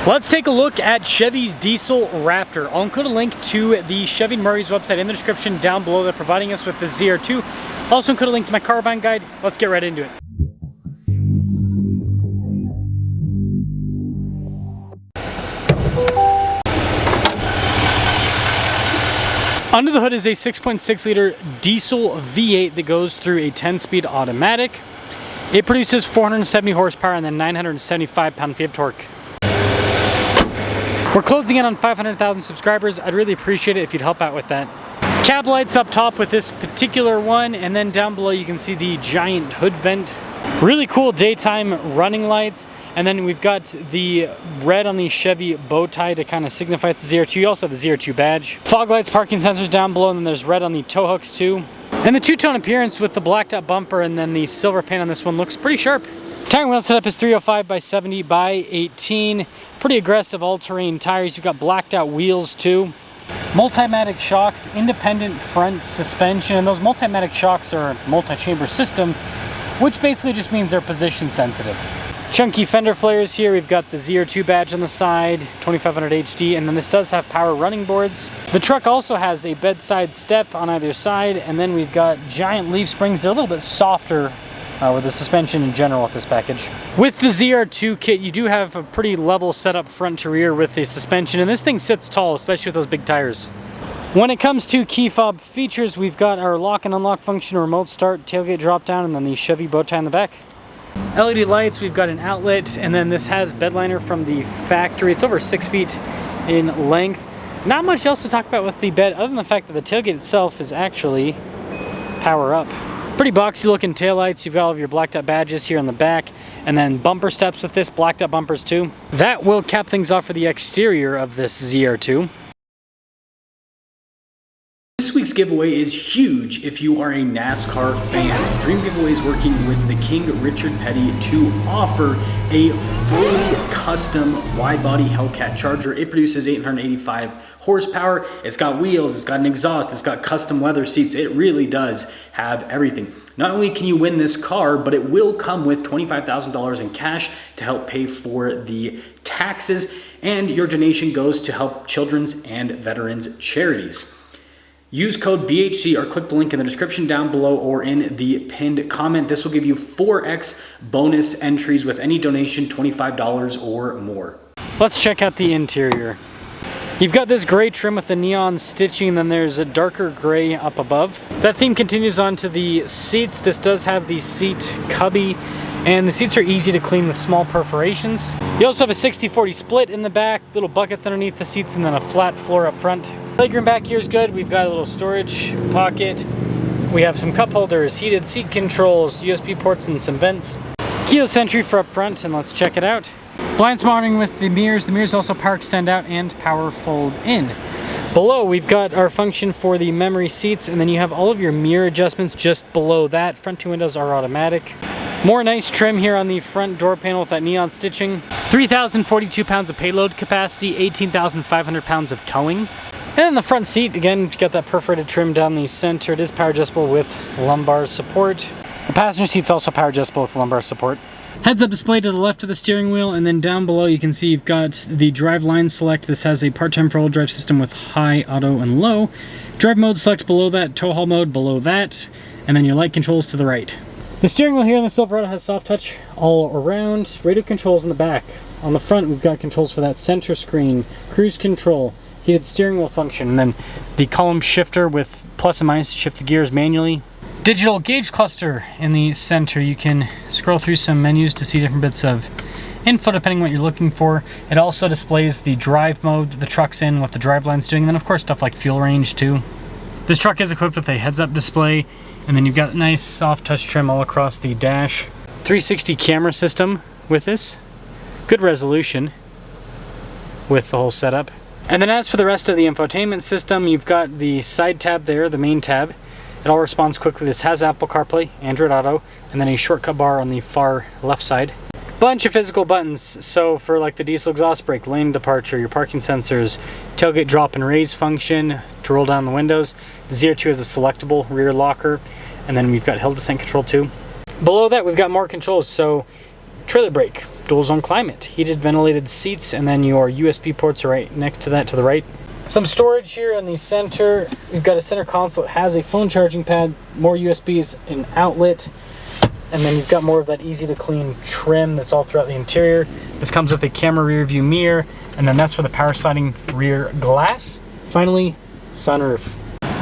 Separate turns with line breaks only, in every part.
Let's take a look at Chevy's diesel Raptor. I'll include a link to the Chevy Murray's website in the description down below. They're providing us with the ZR2. Also include a link to my car buying guide. Let's get right into it. Under the hood is a 6.6 liter diesel V8 that goes through a 10-speed automatic. It produces 470 horsepower and then 975 pound-feet of torque. We're closing in on 500,000 subscribers. I'd really appreciate it if you'd help out with that. Cab lights up top with this particular one, and then down below you can see the giant hood vent. Really cool daytime running lights, and then we've got the red on the Chevy bow tie to kind of signify it's the ZR2. You also have the ZR2 badge. Fog lights, parking sensors down below, and then there's red on the tow hooks too. And the two-tone appearance with the blacked out bumper and then the silver paint on this one looks pretty sharp. Tire wheel setup is 305 by 70 by 18. Pretty aggressive all-terrain tires. You've got blacked out wheels too. Multimatic shocks, independent front suspension, and those multimatic shocks are a multi-chamber system, which basically just means they're position sensitive. Chunky fender flares here. We've got the ZR2 badge on the side, 2500 HD, and then this does have power running boards. The truck also has a bedside step on either side, and then we've got giant leaf springs. They're a little bit softer with the suspension in general with this package. With the ZR2 kit, you do have a pretty level setup front to rear with the suspension, and this thing sits tall, especially with those big tires. When it comes to key fob features, we've got our lock and unlock function, remote start, tailgate drop down, and then the Chevy bow tie in the back. LED lights, we've got an outlet, and then this has bed liner from the factory. It's over 6 feet in length. Not much else to talk about with the bed other than the fact that the tailgate itself is actually power up. Pretty boxy looking taillights. You've got all of your blacked out badges here on the back, and then bumper steps with this, blacked out bumpers too. That will cap things off for the exterior of this ZR2. This week's giveaway is huge if you are a NASCAR fan. Dream Giveaway is working with the King Richard Petty to offer a fully custom wide-body Hellcat Charger. It produces 885 horsepower. It's got wheels, it's got an exhaust, it's got custom leather seats. It really does have everything. Not only can you win this car, but it will come with $25,000 in cash to help pay for the taxes, and your donation goes to help children's and veterans charities. Use code BHC or click the link in the description down below or in the pinned comment. This will give you 4x bonus entries with any donation, $25 or more. Let's check out the interior. You've got this gray trim with the neon stitching, and then there's a darker gray up above. That theme continues on to the seats. This does have the seat cubby, and the seats are easy to clean with small perforations. You also have a 60-40 split in the back, little buckets underneath the seats, and then a flat floor up front. Legroom back here is good. We've got a little storage pocket. We have some cup holders, heated seat controls, USB ports, and some vents. Keyless entry for up front, and let's check it out. Blind spot monitoring with the mirrors. The mirrors also power extend out and power fold in. Below, we've got our function for the memory seats, and then you have all of your mirror adjustments just below that. Front two windows are automatic. More nice trim here on the front door panel with that neon stitching. 3,042 pounds of payload capacity, 18,500 pounds of towing. And then the front seat, again, you've got that perforated trim down the center. It is power adjustable with lumbar support. The passenger seat's also power adjustable with lumbar support. Heads-up display to the left of the steering wheel, and then down below you can see you've got the drive line select. This has a part-time four-wheel drive system with high, auto, and low. Drive mode select below that, tow haul mode below that, and then your light controls to the right. The steering wheel here in the Silverado has soft touch all around. Radio controls in the back. On the front we've got controls for that center screen, cruise control, heated steering wheel function, and then the column shifter with plus and minus to shift the gears manually. Digital gauge cluster in the center. You can scroll through some menus to see different bits of info depending on what you're looking for. It also displays the drive mode the truck's in, what the drive line's doing, and then of course stuff like fuel range too. This truck is equipped with a heads-up display, and then you've got nice soft touch trim all across the dash. 360 camera system with this. Good resolution with the whole setup. And then as for the rest of the infotainment system, you've got the side tab there, the main tab. It all responds quickly. This has Apple CarPlay, Android Auto, and then a shortcut bar on the far left side. Bunch of physical buttons. So for like the diesel exhaust brake, lane departure, your parking sensors, tailgate drop and raise function to roll down the windows. The ZR2 has a selectable rear locker, and then we've got hill descent control too. Below that we've got more controls. So trailer brake, dual zone climate, heated ventilated seats, and then your USB ports are right next to that to the right. Some storage here in the center. We've got a center console. It has a phone charging pad, more USBs, an outlet, and then you've got more of that easy to clean trim that's all throughout the interior. This comes with a camera rear view mirror, and then that's for the power sliding rear glass. Finally, sunroof.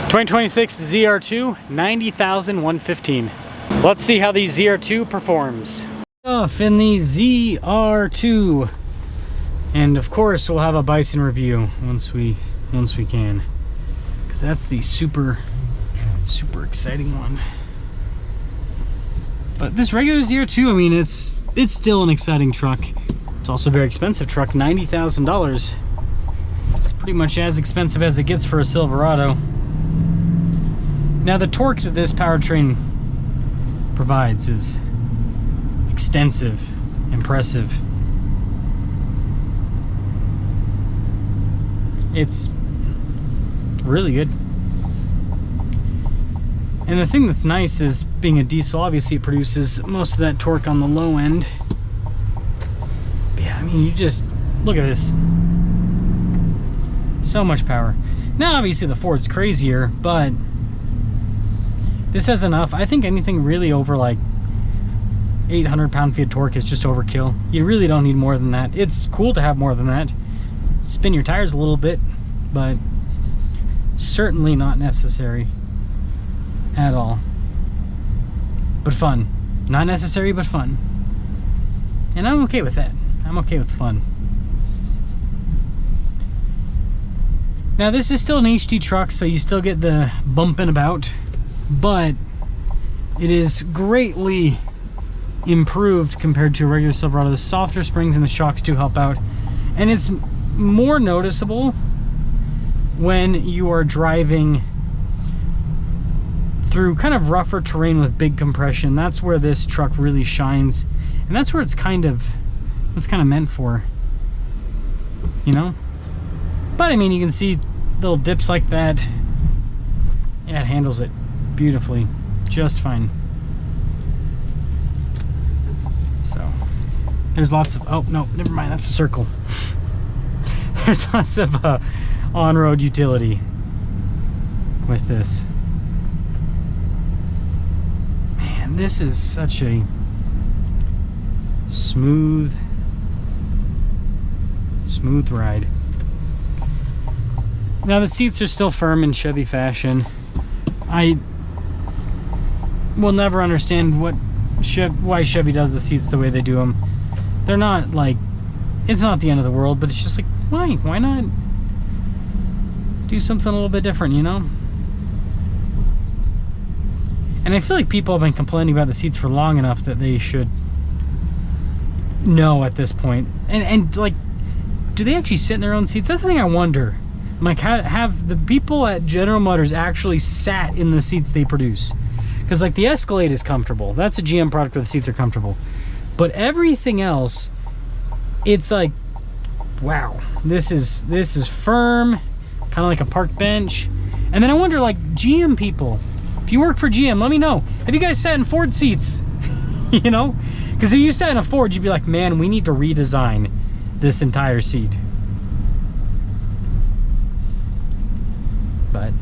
2026 ZR2, 90,115. Let's see how the ZR2 performs. Off in the ZR2, and of course we'll have a Bison review once we can, because that's the super exciting one. But this regular ZR2, I mean, it's still an exciting truck. It's also a very expensive truck, $90,000. It's pretty much as expensive as it gets for a Silverado. Now the torque that this powertrain provides is extensive, impressive. It's really good. And the thing that's nice is, being a diesel, obviously it produces most of that torque on the low end. But yeah, I mean, you just look at this. So much power. Now obviously the Ford's crazier, but this has enough. I think anything really over like 800 pound-feet of torque is just overkill. You really don't need more than that. It's cool to have more than that. Spin your tires a little bit, but certainly not necessary at all. But fun. Not necessary, but fun. And I'm okay with that. I'm okay with fun. Now this is still an HD truck, so you still get the bumping about, but it is greatly improved compared to a regular Silverado. The softer springs and the shocks do help out, and it's more noticeable when you are driving through kind of rougher terrain with big compression. That's where this truck really shines, and that's where it's kind of meant for, you know. But I mean, you can see little dips like that. Yeah, it handles it beautifully, just fine. So there's lots of, oh no, never mind, that's a circle. There's lots of on-road utility with this. Man, this is such a smooth ride. Now the seats are still firm in Chevy fashion. I will never understand why Chevy does the seats the way they do them. They're not like, it's not the end of the world, but it's just like, why not do something a little bit different, you know? And I feel like people have been complaining about the seats for long enough that they should know at this point. And like, do they actually sit in their own seats? That's the thing I wonder. Like, have the people at General Motors actually sat in the seats they produce? Because like the Escalade is comfortable. That's a GM product where the seats are comfortable. But everything else, it's like, wow, this is firm, kind of like a park bench. And then I wonder, like, GM people, if you work for GM, let me know. Have you guys sat in Ford seats? You know? Because if you sat in a Ford, you'd be like, man, we need to redesign this entire seat. But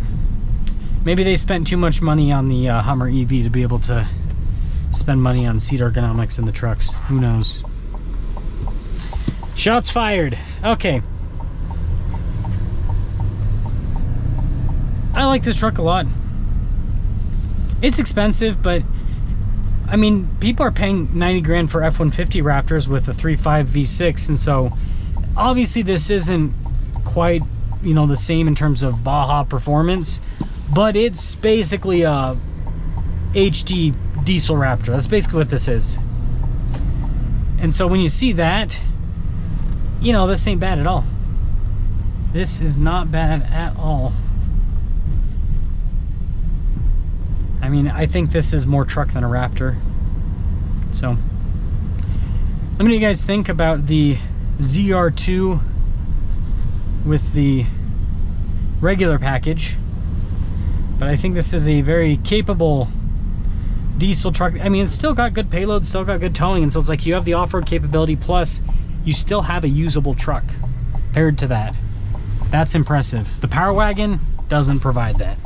maybe they spent too much money on the Hummer EV to be able to spend money on seat ergonomics in the trucks. Who knows? Shots fired. Okay. I like this truck a lot. It's expensive, but I mean, people are paying 90 grand for F-150 Raptors with a 3.5 V6, and so obviously this isn't quite, you know, the same in terms of Baja performance, but it's basically a HD diesel Raptor. That's basically what this is. And so when you see that, you know, this ain't bad at all. This is not bad at all. I mean, I think this is more truck than a Raptor. So let me know what you guys think about the ZR2 with the regular package. But I think this is a very capable diesel truck. I mean, it's still got good payload, still got good towing, and so it's like you have the off-road capability, plus you still have a usable truck paired to that. That's impressive. The Power Wagon doesn't provide that.